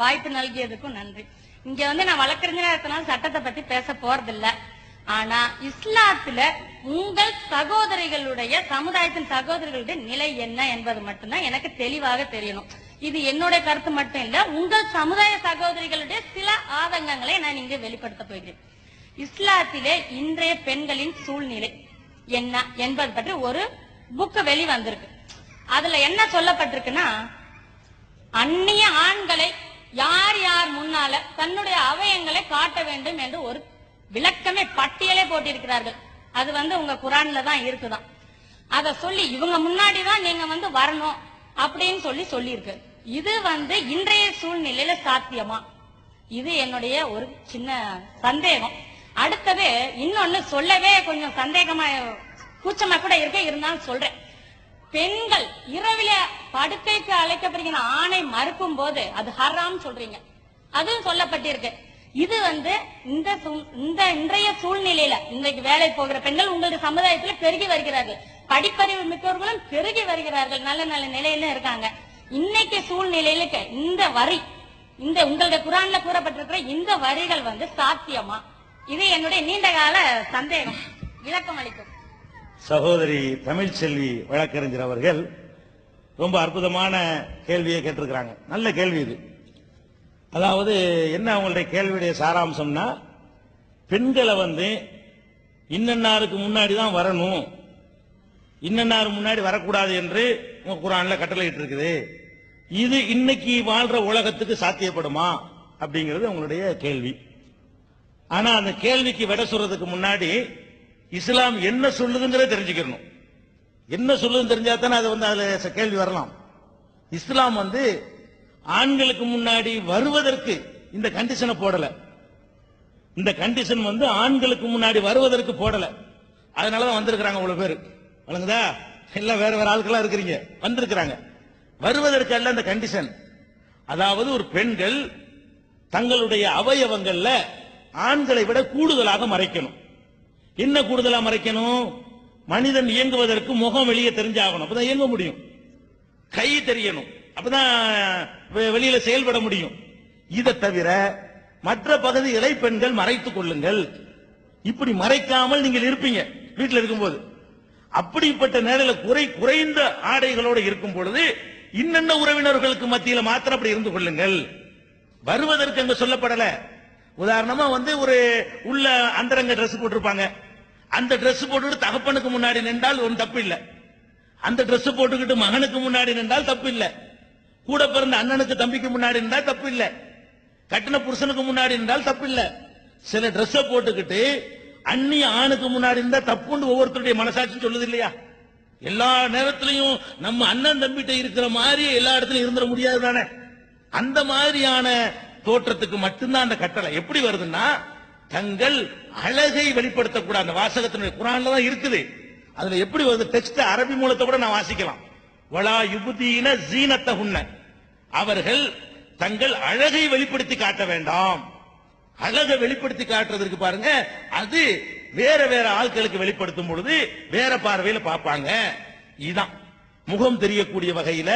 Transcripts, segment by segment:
வாய்ப்பு நல்கியதுக்கும் நன்றி. இங்க நான் வழக்கறிஞரா இருக்கனால சட்டத்தை பத்தி பேச போறதில்ல. ஆனா இஸ்லாத்துல உங்கள் சகோதரிகளுடைய சமுதாயத்தின் சகோதரிகளுடைய நிலை என்ன என்பது மட்டும்தான் எனக்கு தெளிவாக தெரியணும். இது என்னுடைய கருத்து மட்டும் இல்ல, உங்கள் சமுதாய சகோதரிகளுடைய சில ஆதங்கங்களை நான் இங்கு வெளிப்படுத்த போகிறேன். இஸ்லாத்திலே இன்றைய பெண்களின் சூழ்நிலை என்ன என்பது பற்றி ஒரு புக் வெளிவந்திருக்கு. அதுல என்ன சொல்லப்பட்டிருக்குன்னா, அந்நிய ஆண்களை யார் யார் முன்னால தன்னுடைய அவயங்களை காட்ட வேண்டும் என்று ஒரு விளக்கமே பட்டியலே போட்டிருக்கிறார்கள். அது உங்க குரான்ல தான் இருக்குதான். அத சொல்லி இவங்க முன்னாடிதான் நீங்க வரணும் அப்படின்னு சொல்லி இருக்கு. இது இன்றைய சூழ்நிலையில சாத்தியமா? இது என்னுடைய ஒரு சின்ன சந்தேகம். அடுத்தது இன்னொன்னு சொல்லவே கொஞ்சம் சந்தேகமா கூச்சமா கூட இருக்க, இருந்தாலும் சொல்றேன். பெண்கள் இரவில படுக்கைக்கு அழைக்கப்படுகிற ஆணை மறுக்கும் போது அது ஹராம் சொல்றீங்க, அதுவும் சொல்லப்பட்டிருக்கு. இது இந்த இன்றைய சூழ்நிலையில இன்றைக்கு வேலை போகிற பெண்கள் உங்களுடைய சமுதாயத்துல பெருகி வருகிறார்கள், படிப்பறிவு மிக்கவர்களும் பெருகி வருகிறார்கள், நல்ல நல்ல நிலையில இருக்காங்க. இன்னைக்கு சூழ்நிலையில இந்த வரி, இந்த உங்களுடைய குரான்ல கூறப்பட்டிருக்கிற இந்த வரிகள் சாத்தியமா? இது என்னுடைய நீண்ட கால சந்தேகம். விளக்கம் அளிக்கும். சகோதரி தமிழ்ச்செல்வி வழக்கறிஞர் அவர்கள் ரொம்ப அற்புதமான கேள்வியை கேட்டிருக்கிறாங்க. நல்ல கேள்வி இது. அதாவது என்ன அவங்களுடைய கேள்வியுடைய சாராம்சம்னா, பெண்களை இன்னன்னாருக்கு முன்னாடி தான் வரணும், இன்னன்னாரு முன்னாடி வரக்கூடாது என்று உங்க குரான்ல கட்டளையிட்டு இருக்குது. இது இன்னைக்கு வாழ்ற உலகத்துக்கு சாத்தியப்படுமா அப்படிங்கிறது உங்களுடைய கேள்வி. ஆனா அந்த கேள்விக்கு விட சொல்றதுக்கு முன்னாடி இஸ்லாம் என்ன சொல்லுதுங்கிறத தெரிஞ்சுக்கணும். என்ன சொல்லுதுன்னு தெரிஞ்சா தானே அது அதுல கேள்வி வரலாம். இஸ்லாம் ஆண்களுக்கு முன்னாடி வருவதற்கு இந்த கண்டிஷனை போடல. இந்த கண்டிஷன் ஆண்களுக்கு முன்னாடி வருவதற்கு போடல. அதனாலதான் வந்திருக்கிறாங்க இவ்வளவு பேர். வழங்குதா? எல்லாம் வேற வேற ஆட்களா இருக்கிறீங்க, வந்திருக்கிறாங்க. வருவதற்கு அல்ல இந்த கண்டிஷன். அதாவது ஒரு பெண்கள் தங்களுடைய அவயவங்கள்ல ஆண்களை விட கூடுதலாக மறைக்கணும். என்ன கூடுதலா மறைக்கணும்? மனிதன் இயங்குவதற்கு முகம் வெளியே தெரிஞ்சாகணும், அப்பதான் இயங்க முடியும். கை தெரியணும், அப்பதான் வெளியில செயல்பட முடியும். இதை தவிர மற்ற பகுதிகளை பெண்கள் மறைத்துக் கொள்ளுங்கள். இப்படி மறைக்காமல் நீங்கள் இருப்பீங்க வீட்டில் இருக்கும்போது. அப்படிப்பட்ட நேரில் குறைந்த ஆடைகளோடு இருக்கும் பொழுது இன்னென்ன உறவினர்களுக்கு மத்தியில மாத்திரம் அப்படி இருந்து கொள்ளுங்கள். வருவதற்கு அங்க சொல்லப்படல. உதாரணமா ஒரு உள்ள அந்தரங்க டிரெஸ் போட்டிருப்பாங்க. அந்த டிரெஸ் போட்டுக்கிட்டு தகப்பனுக்கு முன்னாடி நின்றால் ஒரு தப்பு இல்லை. அந்த டிரெஸ் போட்டுக்கிட்டு மகனுக்கு முன்னாடி நின்றால் தப்பு இல்லை. கூட பிறந்த அண்ணனுக்கு தம்பிக்கு முன்னாடி நின்றால் தப்பு இல்லை. கட்டின புருஷனுக்கு முன்னாடி நின்றால் தப்பு இல்லை. சில டிரெஸ் போட்டுக்கிட்டு அந்நிய ஆணுக்கு முன்னாடி இருந்தா தப்புன்னு ஒவ்வொருத்தருடைய மனசாட்சி சொல்லுது இல்லையா? எல்லா நேரத்திலையும் நம்ம அண்ணன் தம்பிட்ட இருக்கிற மாதிரி எல்லா இடத்துலயும் இருந்துட முடியாது தானே. அந்த மாதிரியான தோற்றத்துக்கு மட்டும்தான் அந்த கட்டளை. எப்படி வருதுன்னா, தங்கள் அழகை வெளிப்படுத்தக்கூடாது. அந்த வாசகத்தினுடைய குரான்ல தான் இருக்குது. அதுல எப்படி வருது? டெக்ஸ்ட் அரபி மூலத்தை கூட நான் வாசிக்கலாம். வலா யுபுதீன ஜீனத்தஹுன்ன, அவர்கள் தங்கள் அழகை வெளிப்படுத்தி காட்ட வேண்டாம். அழகை வெளிப்படுத்தி காட்டுறதுக்கு பாருங்க, அது வேற வேற ஆட்களுக்கு வெளிப்படுத்தும் பொழுது வேற பார்வையில பார்ப்பாங்க. இதுதான் முகம் தெரியக்கூடிய வகையில,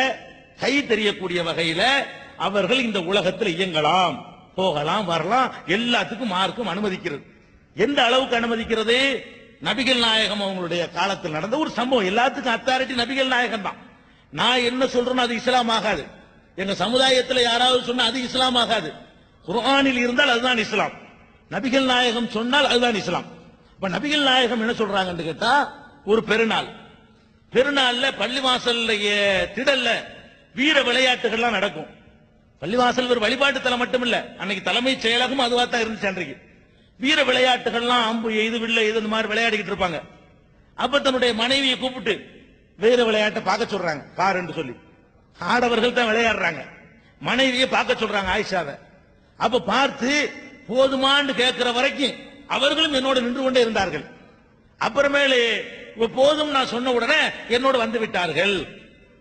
கை தெரியக்கூடிய வகையில அவர்கள் இந்த உலகத்தில் இயங்கலாம், போகலாம், வரலாம். எல்லாத்துக்கும் மார்க்கும் அனுமதிக்கிறது. எந்த அளவுக்கு அனுமதிக்கிறது? நபிகள் நாயகம் அவங்களுடைய காலத்தில் நடந்த ஒரு சம்பவம். எல்லாத்துக்கும் அத்தாரிட்டி நபிகள் நாயகம் தான். நான் என்ன சொல்றேன்னு அது இஸ்லாம் ஆகாது. எங்க சமுதாயத்தில் யாராவது சொன்னா அது இஸ்லாம் ஆகாது. குர்ஆனில் இருந்தால் அதுதான் இஸ்லாம். நபிகள் நாயகம் சொன்னால் அதுதான் இஸ்லாம். இப்ப நபிகள் நாயகம் என்ன சொல்றாங்கன்னு கேட்டா, ஒரு பெருநாள்ல பள்ளிவாசல்ல திடல்ல வீர விளையாட்டுகள்லாம் நடக்கும். பள்ளிவாசல் ஒரு வழிபாட்டு தலம் மட்டும் இல்ல, அன்னைக்கு தலைமைச் செயலகம் அதுவா தான் இருந்துச்சு. அன்றைக்கு வீர விளையாட்டுகள்லாம் அம்பு எய்து வில்ல இது இந்த மாதிரி விளையாடிக்கிட்டு இருப்பாங்க. அப்ப தன்னுடைய மனைவியை கூப்பிட்டு வீர விளையாட்டை பார்க்க சொல்றாங்க, பாருன்னு சொல்லி. ஆடவர்கள் தான் விளையாடுறாங்க, மனைவியை பார்க்க சொல்றாங்க ஆயிஷாவை. அப்ப பார்த்து போதுமான்னு கேட்கிற வரைக்கும் அவர்களும் என்னோட நின்று கொண்டே இருந்தார்கள். அப்புறமேலே போதும் நான் சொன்ன உடனே என்னோடு வந்து விட்டார்கள்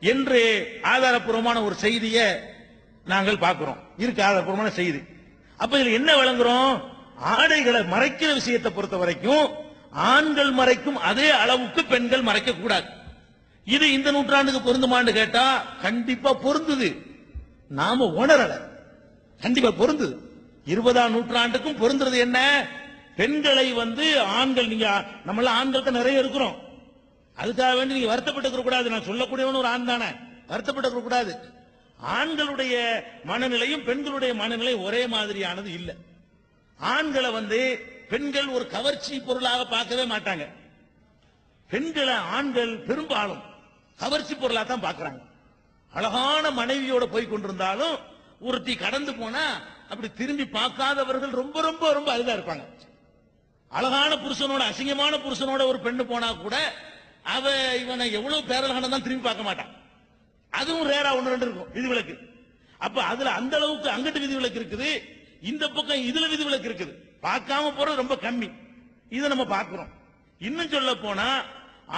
என்று ஆதாரப்பூர்வமான ஒரு செய்தியை நாங்கள் பார்க்கிறோம். இருக்கு ஆதாரப்பூர்வமான செய்தி. அப்ப இதுல என்ன விளங்குறோம்? ஆடைகளை மறைக்கிற விஷயத்தை பொறுத்த வரைக்கும் ஆண்கள் மறைக்கும் அதே அளவுக்கு பெண்கள் மறைக்க கூடாது. இது இந்த நூற்றாண்டுக்கு பொருந்துமான்னு கேட்டா கண்டிப்பா பொருந்துது. நாம உணரல. கண்டிப்பா பொருந்தது. 20ஆம் நூற்றாண்டுக்கும் பொருந்துறது என்ன? பெண்களை ஆண்கள், நீங்க நம்மள ஆண்கள் தான் நிறைய இருக்கிறோம், அதுக்காக வேண்டி நீங்க வருத்தப்பட்டு கூடாது. நான் சொல்லக்கூடியவன் ஒரு ஆண் தானே, வருத்தப்பட்டு கூடாது. ஆண்களுடைய மனநிலையும் பெண்களுடைய மனநிலை ஒரே மாதிரியானது இல்ல. ஆண்களை பெண்கள் ஒரு கவர்ச்சி பொருளாக பார்க்கவே மாட்டாங்க. பெண்களை ஆண்கள் பெரும்பாலும் கவர்ச்சி பொருளா தான் பார்க்கறாங்க. அழகான மனைவியோட போய் கொண்டிருந்தாலும் ஒருத்தி கடந்து போனா அப்படி திரும்பி பார்க்காதவர்கள் ரொம்ப ரொம்ப ரொம்ப அரிதா இருப்பாங்க. அழகான புருஷனோட, அசிங்கமான புருஷனோட ஒரு பெண்ணு போனா கூட அவ இவனை எவ்வளவு பேரழகான தான் திரும்பி பார்க்க மாட்டான். அதுவும் ரேரா ஒன்று ரெண்டு இருக்கும் விதிவிலக்கு. அப்ப அதுல அந்த அளவுக்கு அங்கிட்டு விதிவிலக்கு இருக்குது, இந்த பக்கம் இதுல விதிவிலக்கு இருக்குது. பார்க்காம போறது ரொம்ப கம்மி. இதை நம்ம பார்க்கிறோம். இன்னும் சொல்ல போனா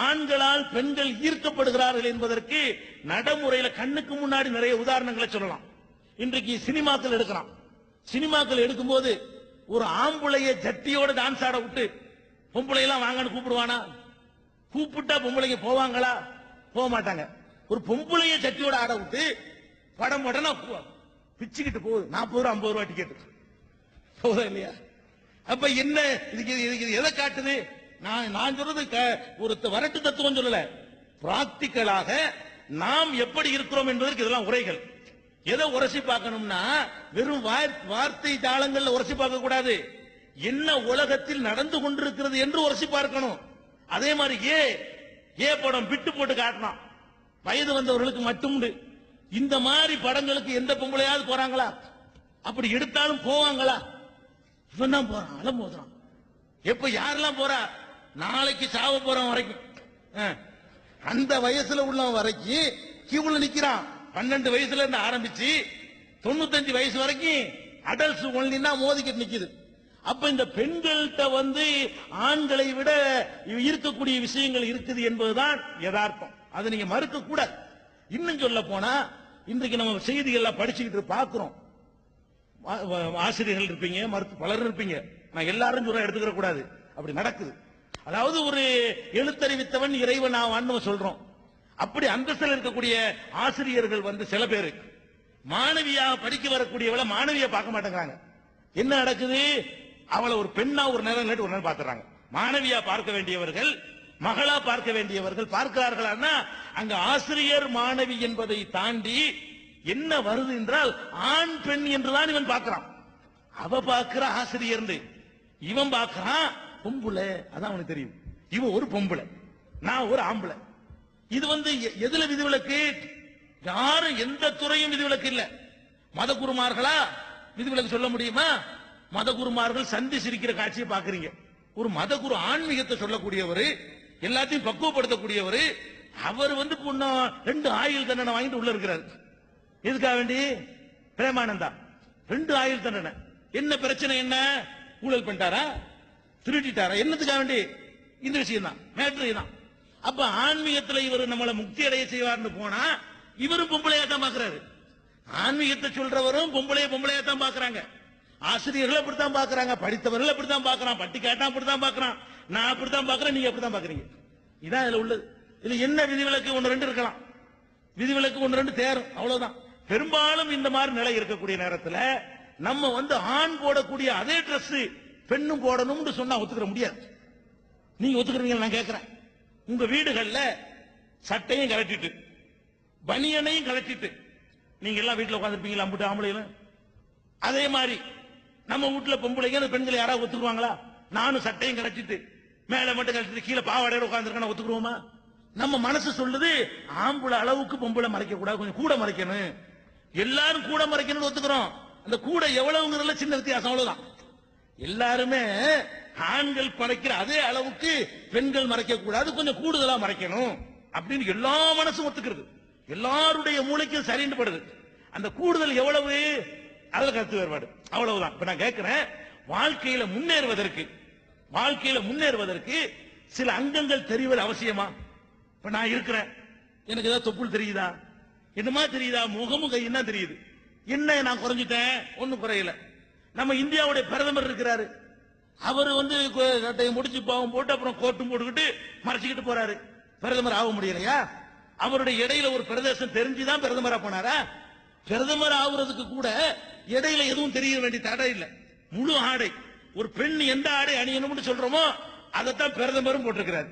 ஆண்களால் பெண்கள் ஈர்க்கப்படுகிறார்கள் என்பதற்கு நடைமுறையில கண்ணுக்கு முன்னாடி நிறைய உதாரணங்களை சொல்லலாம். இன்றைக்கு சினிமாக்கள் எடுக்கலாம். சினிமாக்கள் எடுக்கும்போது ஒரு ஆம்பளைய ஜட்டியோட டான்ஸ் ஆட விட்டு பொம்பளை எல்லாம் வாங்கன்னு கூப்பிடுவானா? கூப்பிட்டா பொம்பளைங்க போவாங்களா? போக மாட்டாங்க. ஒரு பொம்பளைய ஜட்டியோட ஆட விட்டு படம் உடனே பிச்சுக்கிட்டு போகுது. 40 ரூபா 50 ரூபா டிக்கெட் போதா இல்லையா? அப்ப என்ன இதுக்கு எதை காட்டுது? நான் சொல்றது ஒரு வரட்டு தத்துவம் சொல்லல, பிராக்டிக்கலாக நாம் எப்படி இருக்கிறோம் என்பதற்கு இதெல்லாம் உரைகள். எதை உரசி பார்க்கணும்னா வெறும் வார்த்தை தாளங்கள்ல உரசி பார்க்க கூடாது, என்ன உலகத்தில் நடந்து கொண்டிருக்கிறது என்று உரசி பார்க்கணும். அதே மாதிரி ஏ படம் விட்டு போட்டு காட்டலாம், வயது வந்தவர்களுக்கு மட்டும். இந்த மாதிரி படங்களுக்கு எந்த பொம்பளையாவது போறாங்களா? அப்படி எடுத்தாலும் போவாங்களா? இவன் தான் போறான், அலம் போதுறான். எப்ப யாரெல்லாம் போறா? நாளைக்கு சாவ போறவன் வரைக்கும், அந்த வயசுல உள்ளவன் வரைக்கும் கியூல நிக்கிறான். 12 வயசுல இருந்து ஆரம்பிச்சு 95 வயசு வரைக்கும் அடல்ட்ஸ் ஒன்லினா மோதிக்கிட்டு நிக்குது. அப்ப இந்த பெண்கள்கிட்ட ஆண்களை விட இருக்கக்கூடிய விஷயங்கள் இருக்குது என்பதுதான் யதார்த்தம். அதை நீங்க மறுக்க கூடாது. இன்னும் சொல்ல போனா இன்றைக்கு நம்ம செய்திகள் படிச்சுக்கிட்டு பார்க்கிறோம். ஆசிரியர்கள் இருப்பீங்க, பலர் இருப்பீங்க. நான் எல்லாரும் சொல்ல எடுத்துக்கிற கூடாது, அப்படி நடக்குது. அதாவது ஒரு எழுத்தறிவித்தவன் இறைவன் நான் சொல்றோம். அப்படி அந்தஸ்தில் இருக்கக்கூடிய ஆசிரியர்கள் சில பேரு மாணவியாக படிக்க வரக்கூடியவளை மாணவியா பார்க்க மாட்டேங்கிறாங்க. என்ன நடக்குது? அவளை ஒரு பெண்ணா ஒரு நேரம் பார்த்துறாங்க. மாணவியா பார்க்க வேண்டியவர்கள், மகளா பார்க்க வேண்டியவர்கள் பார்க்கிறார்களா? அங்க ஆசிரியர் மாணவி என்பதை தாண்டி என்ன வருது என்றால் ஆண் பெண் என்றுதான் இவன் பார்க்கிறான். அவ பார்க்கிற ஆசிரியர், இவன் பார்க்கிறான் பொம்புளை. அதான் அவனுக்கு தெரியும், இவன் ஒரு பொம்புளை, நான் ஒரு ஆம்பளை. இது எதுல விதிவிலக்கு? யாரும் எந்த துறையும் விதிவிலக்கு இல்ல. மத குருமார்களா விதிவிலக்கு சொல்ல முடியுமா? மத குருமார்கள் சந்தி சிரிக்கிற காட்சியை பாக்குறீங்க. ஒரு மத குரு ஆன்மீகத்தை சொல்லக்கூடியவர், எல்லாத்தையும் பக்குவப்படுத்தக்கூடியவர், அவர் 2 ஆயுள் தண்டனை வாங்கிட்டு உள்ள இருக்கிறார். எதுக்காக வேண்டி? பிரேமானந்தா 2 ஆயுள் தண்டனை. என்ன பிரச்சனை? என்ன ஊழல் பண்ணிட்டாரா, திருட்டிட்டாரா, என்னத்துக்காக வேண்டி? இந்த விஷயம் தான், மேட்ரு தான். அப்ப ஆன்மீகத்தில் இவர் நம்மளை முக்தி அடைய செய்வார்னு போனா இவரும் பொம்பளையா தான் பாக்குறாரு. ஆன்மீகத்தை சொல்றவரும் பொம்பளையா தான் பாக்குறாங்க. ஆசிரியர்கள் அப்படித்தான் பாக்குறாங்க, படித்தவர்கள் அப்படித்தான் பாக்குறான், பட்டி கேட்டா அப்படித்தான் பாக்குறான், நான் அப்படித்தான் பாக்குறேன், நீங்க அப்படித்தான் பாக்குறீங்க. இதான் இதுல உள்ளது. இதுல என்ன விதிவிலக்கு? 1-2 இருக்கலாம், விதிவிலக்கு 1-2 தேரும், அவ்வளவுதான். பெரும்பாலும் இந்த மாதிரி நிலை இருக்கக்கூடிய நேரத்தில் நம்ம ஆண் போடக்கூடிய அதே டிரெஸ் பெண்ணும் போடணும்னு சொன்னா ஒத்துக்கிற முடியாது. நீங்க ஒத்துக்கிறீங்க? நான் கேட்கிறேன். உங்க வீடுகள்ல சட்டையும் கலட்டிட்டு பனியனையும் கலட்டிட்டு நீங்க எல்லாம் வீட்டுல உட்காந்துருப்பீங்களா? அம்புட்டு ஆம்பளைகளும் அதே மாதிரி நம்ம வீட்டுல பொம்பளைங்க அந்த பெண்கள் யாராவது ஒத்துக்குவாங்களா? நானும் சட்டையும் கலட்டிட்டு மேல மட்டும் கலட்டிட்டு கீழே பாவாடையோட உட்காந்துருக்கேன், ஒத்துக்குருவோமா? நம்ம மனசு சொல்லுது ஆம்பளை அளவுக்கு பொம்பளை மறைக்க கூடாது, கொஞ்சம் கூட மறைக்கணும். எல்லாரும் கூட மறைக்கணும்னு ஒத்துக்கிறோம். அந்த கூட எவ்வளவுங்கிறதுல சின்ன வித்தியாசம், அவ்வளவுதான். எல்லாருமே ஆண்கள் மறைக்கிற அதே அளவுக்கு பெண்கள் மறைக்க கூடாது, கொஞ்சம் கூடுதலா மறைக்கணும் அப்படின்னு எல்லா மனசும் ஒத்துக்கிறது. எல்லாருடைய மூளைக்கும் சரின்னு படுது. அந்த கூடுதல் எவ்வளவு? அதுல கருத்து வேறுபாடு, அவ்வளவுதான். இப்ப நான் கேட்கிறேன், வாழ்க்கையில முன்னேறுவதற்கு சில அங்கங்கள் தெரிவது அவசியமா? இப்ப நான் இருக்கிறேன், எனக்கு ஏதாவது தொப்புள் தெரியுதா? என்னமா தெரியுதா? முகமும் கையும் தான் தெரியுது. என்ன நான் குறைஞ்சிட்டேன்? ஒன்னும் குறையல. நம்ம இந்தியாவுடைய பிரதமர் இருக்கிறாரு, அவரு சட்டையை முடிச்சு பாவம் போட்டு அப்புறம் கோட்டும் போட்டுக்கிட்டு மறைச்சுக்கிட்டு போறாரு. பிரதமர் ஆக முடியலையா? அவருடைய இடையில ஒரு பிரதேசம் தெரிஞ்சுதான் பிரதமரா போனாரா? பிரதமர் ஆகுறதுக்கு கூட இடையில எதுவும் தெரிய வேண்டிய தடை இல்லை. முழு ஆடை, ஒரு பெண் எந்த ஆடை அணியணும்னு சொல்றோமோ அதைத்தான் பிரதமரும் போட்டிருக்கிறார்,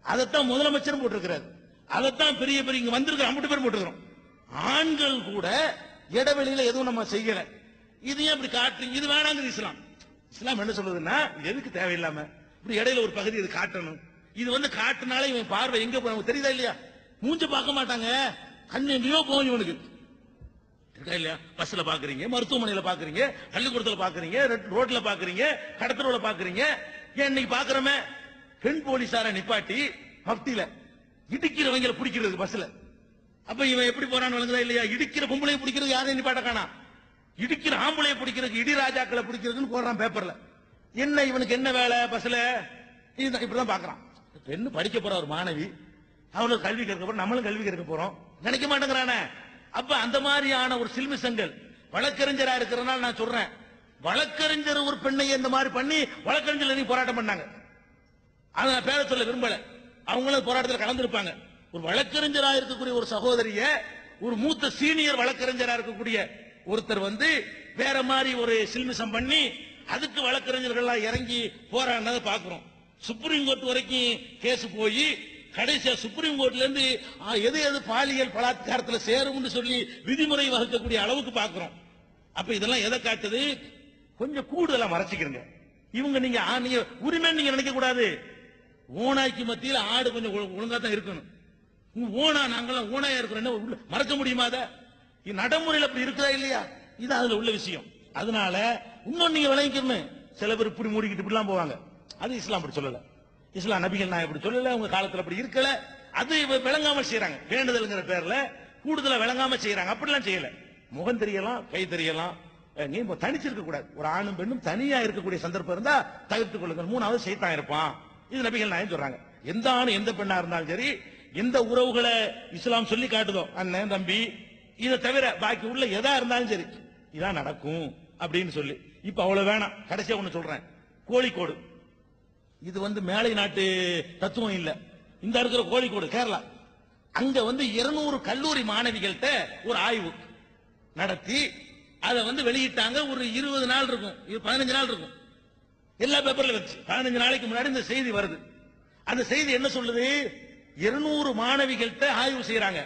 அதைத்தான் முதலமைச்சரும் போட்டிருக்கிறார், அதைத்தான் பெரிய பெரிய இங்க வந்திருக்கிற 50 பேர் போட்டிருக்கிறோம். ஆண்கள் கூட இடைவெளியில எதுவும் நம்ம செய்யல. இது ஏன் இப்படி காட்டுறீங்க? இது வேணாங்க இஸ்லாம். இஸ்லாம் என்ன சொல்றதுன்னா, எதுக்கு தேவையில்லாம இப்படி இடையில ஒரு பகுதி இது காட்டணும்? இது வந்து காட்டுனாலே இவன் பார்வை எங்க போய் தெரியுதா இல்லையா? மூஞ்ச பார்க்க மாட்டாங்க, கண்ணு எங்கேயோ போகும் இவனுக்கு. இருக்கா இல்லையா? பஸ்ல பாக்குறீங்க, மருத்துவமனையில பாக்குறீங்க, பள்ளிக்கூடத்துல பாக்குறீங்க, ரோட்ல பாக்குறீங்க, கடத்தரோட பாக்குறீங்க. ஏன் இன்னைக்கு பாக்குறோமே பெண் போலீசார நிப்பாட்டி மப்தியில இடிக்கிறவங்களை பிடிக்கிறது பஸ்ல. அப்ப இவன் எப்படி போறான்னு விளங்குதா இல்லையா? இடிக்கிற பொம்பளையை பிடிக்கிறது யாரையும் நிப்பாட்ட காணா, இடிக்கிற ஆம்பளையை பிடிக்கிறதுக்கு இடி ராஜாக்களை பிடிக்கிறதுன்னு போடுறான் பேப்பர்ல. என்ன இவனுக்கு என்ன வேலை பஸ்ல? இப்படிதான் பாக்குறான். பெண்ணு படிக்க போற ஒரு மாணவி, அவளுக்கு கல்வி கற்க போறோம், நம்மளும் கல்வி கற்க போறோம், நினைக்க மாட்டேங்கிறானே. அப்ப அந்த மாதிரியான ஒரு சில்மிசங்கள் வழக்கறிஞரா இருக்கிறனால நான் சொல்றேன், வழக்கறிஞர் ஒரு பெண்ணை இந்த மாதிரி பண்ணி வழக்கறிஞர் போராட்டம் பண்ணாங்க. அதை நான் பேர சொல்ல விரும்பல, அவங்களும் போராட்டத்தில் கலந்துருப்பாங்க. ஒரு வழக்கறிஞரா இருக்கக்கூடிய ஒரு சகோதரிய, ஒரு மூத்த சீனியர் வழக்கறிஞரா இருக்கக்கூடிய ஒருத்தர் வந்து வேற மாதிரி ஒரு சில்மிசம் பண்ணி அதுக்கு வழக்கறிஞர்கள் இறங்கி போராடினதை பாக்குறோம். சுப்ரீம் கோர்ட் வரைக்கும் கேஸ் போய் கடைசியா சுப்ரீம் கோர்ட்ல இருந்து எது எது பாலியல் பலாத்காரத்தில் சேரும்னு சொல்லி விதிமுறை வகுக்கக்கூடிய அளவுக்கு பாக்குறோம். அப்ப இதெல்லாம் எதை காட்டுது? கொஞ்சம் கூடுதலா மறைச்சிக்கிறங்க. இவங்க நீங்க உரிமை நீங்க நினைக்க கூடாது. ஓனாய்க்கு மத்தியில் ஆடு கொஞ்சம் ஒழுங்கா தான் இருக்கணும். ஓனா நாங்களாம் ஓனாயா இருக்கிறோம், மறக்க முடியுமா? அத நடைமுறையில் அப்படி இருக்குதா இல்லையா? இது அதுல உள்ள விஷயம். அதனால இன்னொன்னு நீங்க விளங்கிக்கணும். சில பேர் இப்படி மூடிக்கிட்டு இப்படிலாம் போவாங்க. அது இஸ்லாம் அப்படி சொல்லல. இஸ்லாம் நபிகள் நான் இப்படி சொல்லல, உங்க காலத்துல அப்படி இருக்கல. அது விளங்காம செய்யறாங்க, வேண்டுதல்ங்கிற பேர்ல கூடுதலா விளங்காம செய்யறாங்க. அப்படிலாம் செய்யல. முகம் தெரியலாம், கை தெரியலாம், நீ தனிச்சிருக்க கூடாது. ஒரு ஆணும் பெண்ணும் தனியா இருக்கக்கூடிய சந்தர்ப்பம் இருந்தா தவிர்த்துக் கொள்ளுங்கள். மூணாவது சைத்தான் இருப்பான். இது நபிகள் நாயகம் சொல்றாங்க. எந்த ஆணு எந்த பெண்ணா இருந்தாலும் சரி, எந்த உறவுகளை இஸ்லாம் சொல்லி காட்டுதோ, அண்ணன் தம்பி, இதை தவிர பாக்கி உள்ள எதா இருந்தாலும் சரி இதான் நடக்கும் அப்படின்னு சொல்லி. இப்ப அவ்வளவு வேணாம். கடைசியா ஒண்ணு சொல்றேன், கோழிக்கோடு. இது வந்து மேலை நாட்டு தத்துவம் இல்ல. இந்த இருக்கிற கோழிக்கோடு கேரளா, அங்க வந்து 200 கல்லூரி மாணவிகள்கிட்ட ஒரு ஆய்வு நடத்தி அதை வந்து வெளியிட்டாங்க. ஒரு 20 நாள் இருக்கும், 15 நாள் இருக்கும், எல்லா பேப்பர்ல வச்சு 15 நாளைக்கு முன்னாடி இந்த செய்தி வருது. அந்த செய்தி என்ன சொல்லுது? 200 மாணவிகள்கிட்ட ஆய்வு செய்யறாங்க.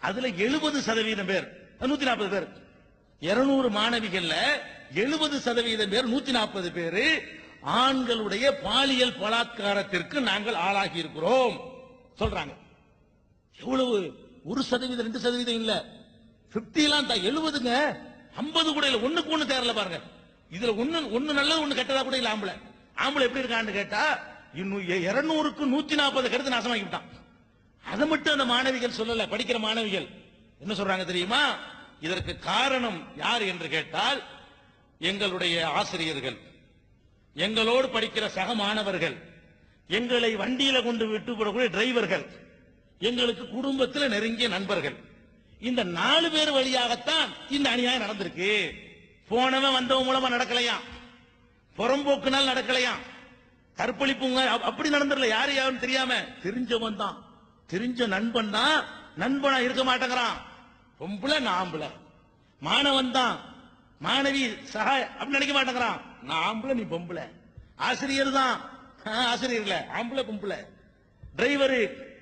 அதுல 70% பேர், 140 பேர், 200 மாணவிகள்ல 70% பேர், 140 பேர் ஆண்களுடைய பாலியல் பலாத்காரத்திற்கு நாங்கள் ஆளாகி இருக்கிறோம் சொல்றாங்க. எவ்வளவு? 1%, 2% இல்ல, 50 70ங்க, 50 கூட இல்ல, ஒண்ணுக்கு ஒண்ணு தேரல பாருங்க. இதுல ஒண்ணு நல்லது ஒண்ணு கெட்டதா கூட இல்ல. ஆம்பளை எப்படி இருக்கான்னு கேட்டா, இன்னும் 200க்கு 140 கருத்து நாசமாக்கி விட்டான். அதை மட்டும் அந்த மாணவிகள் சொல்லல. படிக்கிற மாணவிகள் என்ன சொல்றாங்க தெரியுமா? இதற்கு காரணம் யார் என்று கேட்டால், எங்களுடைய ஆசிரியர்கள், எங்களோடு படிக்கிற சக மாணவர்கள், எங்களை வண்டியில கொண்டு விட்டு போடக்கூடிய டிரைவர்கள், எங்களுக்கு குடும்பத்தில் நெருங்கிய நண்பர்கள், இந்த 4 பேர் வழியாகத்தான் இந்த அநியாயம் நடந்திருக்கு. போனவன் வந்தவன் மூலமா நடக்கலையா, புறம்போக்குனால் நடக்கலையா, கற்பழிப்புங்க அப்படி நடந்துடல. யாரு யாருன்னு தெரியாம தெரிஞ்சவன் தான், தெரிஞ்ச நண்பன் தான் நண்பனா இருக்க மாட்டேங்கிறான். பொம்பளை நாம்பள, மாணவன் தான் மாணவி சகாய அப்படி நினைக்க மாட்டேங்கிறான். நான் ஆம்பளை நீ பொம்பளை, ஆசிரியர் தான் ஆசிரியர் இல்ல, ஆம்பளை பொம்பளை, டிரைவரு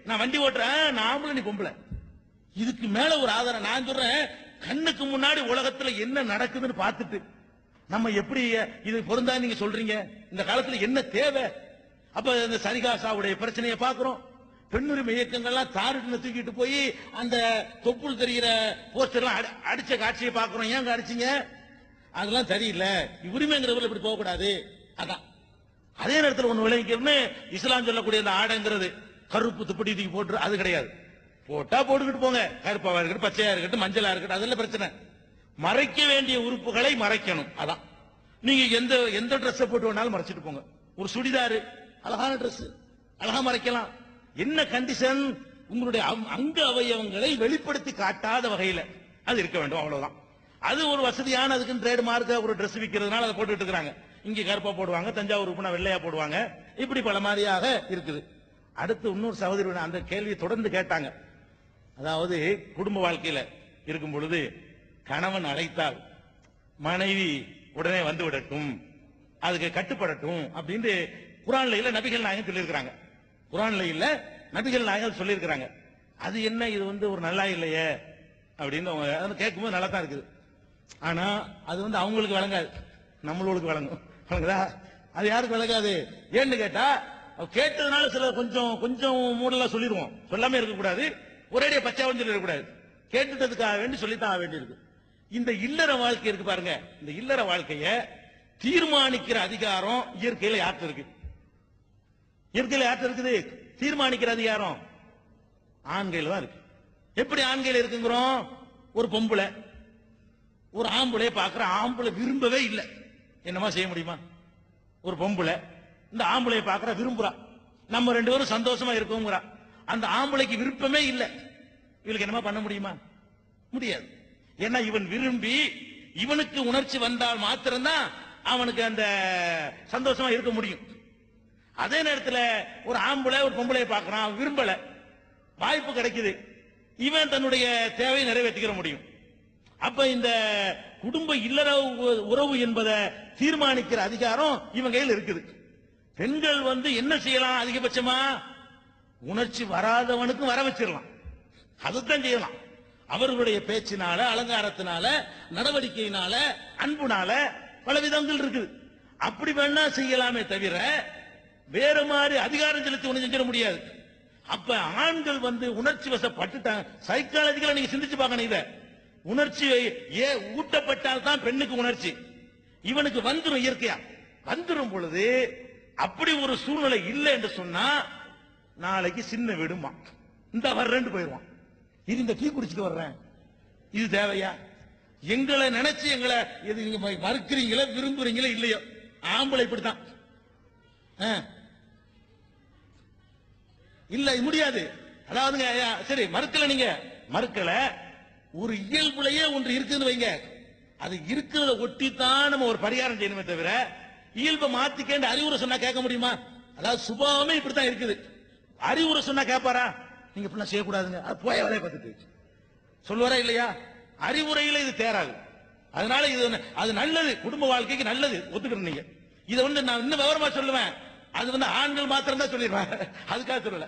நான் வண்டி ஓட்டுறேன், நான் ஆம்பளை நீ பொம்பளை. இதுக்கு மேல ஒரு ஆதாரம் நான் சொல்றேன். கண்ணுக்கு முன்னாடி உலகத்துல என்ன நடக்குதுன்னு பார்த்துட்டு நம்ம எப்படி இது பொருந்தா நீங்க சொல்றீங்க? இந்த காலத்துல என்ன தேவை? அப்ப இந்த சரிகாசாவுடைய பிரச்சனையை பார்க்கிறோம். பெண்ணுரிமை இயக்கங்கள்லாம் தாருன்னு தூக்கிட்டு போய் அந்த தொப்புள் தெரிகிற போஸ்டர்லாம் அடிச்ச காட்சியை பார்க்கிறோம். ஏங்க அடிச்சீங்க? அதெல்லாம் சரியில்லை, உரிமைங்கிறவர்கள் இப்படி போக கூடாது. அதான் அதே நேரத்தில் ஒண்ணு விளைவிக்கணும்னு இஸ்லாம் சொல்லக்கூடிய அந்த ஆடைங்கிறது கருப்பு துப்படி தூக்கி போட்டு அது கிடையாது. போட்டா போட்டுக்கிட்டு போங்க, கருப்பாவா இருக்கட்டும், பச்சையா இருக்கட்டும், மஞ்சளா இருக்கட்டும், அதெல்லாம் பிரச்சனை. மறைக்க வேண்டிய உறுப்புகளை மறைக்கணும். அதான் நீங்க எந்த ட்ரெஸ் போட்டு வேணாலும் மறைச்சிட்டு போங்க. ஒரு சுடிதாரு அழகான ட்ரெஸ், அழகா மறைக்கலாம். என்ன கண்டிஷன்? உங்களுடைய அங்க அவயவங்களை வெளிப்படுத்தி காட்டாத வகையில அது இருக்க வேண்டும், அவ்வளவுதான். அது ஒரு வசதியான, அதுக்கு ட்ரேட் மார்க்க ஒரு ட்ரெஸ் விற்கிறதுனால அதை போட்டுட்டு இருக்காங்க. இங்க கருப்பா போடுவாங்க, தஞ்சாவூர் உப்புனா வெள்ளையா போடுவாங்க, இப்படி பல மாதிரியாக இருக்குது. அடுத்து இன்னொரு சகோதரி அந்த கேள்வியை தொடர்ந்து கேட்டாங்க. அதாவது குடும்ப வாழ்க்கையில இருக்கும் பொழுது கணவன் அழைத்தால் மனைவி உடனே வந்து விடட்டும், அதுக்கு கட்டுப்படட்டும் அப்படின்னு குர்ஆன்ல இல்ல நபிகள் நாயகம் சொல்லியிருக்கிறாங்க. குர்ஆன்ல இல்ல நபிகள் நாயகம் சொல்லியிருக்கிறாங்க. அது என்ன இது ஒரு நல்லா இல்லையே அப்படின்னு அவங்க கேட்கும்போது நல்லா தான் இருக்குது. ஆனா அது அவங்களுக்கு வழங்காது, நம்மளுக்கு வழங்கும். வழங்குதா? அது யாருக்கு வழங்காது? ஏன்னு கேட்டா கேட்டதுனால சில கொஞ்சம் மூடலா சொல்லிடுவோம். சொல்லாம இருக்கக்கூடாது, ஒரேடியா பச்சாவும் சொல்லிடக்கூடாது. கேட்டுட்டதுக்காக வேண்டி சொல்லித்தான் ஆக வேண்டி இருக்கு. இந்த இல்லற வாழ்க்கை இருக்கு பாருங்க, இந்த இல்லற வாழ்க்கைய தீர்மானிக்கிற அதிகாரம் இயற்கையில யார்கிட்ட இருக்கு? இயற்கையில யார்கிட்ட இருக்குது? தீர்மானிக்கிற அதிகாரம் ஆண்கையில தான் இருக்கு. எப்படி ஆண்கையில இருக்குங்கிறோம்? ஒரு பொம்பளை ஒரு ஆம்பளை பாக்குற, ஆம்பளை விரும்பவே இல்லை, என்னமா செய்ய முடியுமா? ஒரு பொம்பளை இந்த ஆம்பளை பாக்குற, விரும்புறா, நம்ம ரெண்டு பேரும் சந்தோஷமா இருக்கோங்கிறா. அந்த ஆம்பளைக்கு விருப்பமே இல்லை, இவளுக்கு என்னமா பண்ண முடியுமா? முடியாது. ஏன்னா இவன் விரும்பி இவனுக்கு உணர்ச்சி வந்தால் மாத்திரம்தான் அவனுக்கு அந்த சந்தோஷமா இருக்க முடியும். அதே நேரத்தில் ஒரு ஆம்பளை ஒரு பொம்பளை பார்க்கறான், விரும்பல, வாய்ப்பு கிடைக்குது, இவன் தன்னுடைய தேவையை நிறைவேற்றிக்கிற முடியும். அப்ப இந்த குடும்ப இல்லற உறவு என்பதை தீர்மானிக்கிற அதிகாரம் இவன் கையில் இருக்குது. பெண்கள் என்ன செய்யலாம்? அதிகபட்சமா உணர்ச்சி வராதவனுக்கும் வர வச்சிடலாம், அதுதான் செய்யலாம். அவர்களுடைய பேச்சினால, அலங்காரத்தினால, நடவடிக்கையினால, அன்புனால பல விதங்கள் இருக்குது. அப்படி வேணா செய்யலாமே தவிர வேற மாதிரி அதிகாரம் செலுத்தி ஒண்ணு செஞ்சிட முடியாது. அப்ப ஆண்கள் உணர்ச்சி வசப்பட்டுட்டாங்க. சைக்காலஜிக்கலா நீங்க சிந்திச்சு பார்க்கணும். இத உணர்ச்சி ஊட்டப்பட்டால் தான் பெண்ணுக்கு உணர்ச்சி. இவனுக்கு வந்துரும், இயற்கையா வந்துரும் பொழுது அப்படி ஒரு சூழ்நிலை இல்லை என்று சொன்னா நாளைக்கு சின்ன விடுமா, இந்த வர்றேன்னு போயிடுவான். இது இந்த டீ குடிச்சிட்டு வர்றேன், இது தேவையா? எங்களை நினைச்சு எங்களை நீங்க மறுக்கிறீங்களோ விரும்புறீங்களோ இல்லையோ, ஆம்பளை இப்படித்தான். இல்ல முடியாது. அதாவதுங்க, சரி மறுக்கல, நீங்க மறுக்கல, ஒரு இயல்புலையே ஒன்று இருக்குன்னு வைங்க, அது இருக்கிறத ஒட்டித்தான் நம்ம ஒரு பரிகாரம் செய்யணுமே தவிர இயல்பை மாத்திக்கேண்டு அறிவுரை சொன்னா கேட்க முடியுமா? அதாவது சுபாவமே இப்படித்தான் இருக்குது. அறிவுரை சொன்னா கேட்பாரா? நீங்க இப்படிலாம் செய்யக்கூடாதுங்க, அது போய வேலையை பார்த்துட்டு சொல்லுவாரா இல்லையா? அறிவுரையில இது தேராது. அதனால இது அது நல்லது, குடும்ப வாழ்க்கைக்கு நல்லது, ஒத்துக்கிறேன். நீங்க இதை நான் இன்னும் விவரமா சொல்லுவேன். அது ஆண்கள் மாத்திரம் தான் சொல்லிடுவேன், அதுக்காக சொல்லல.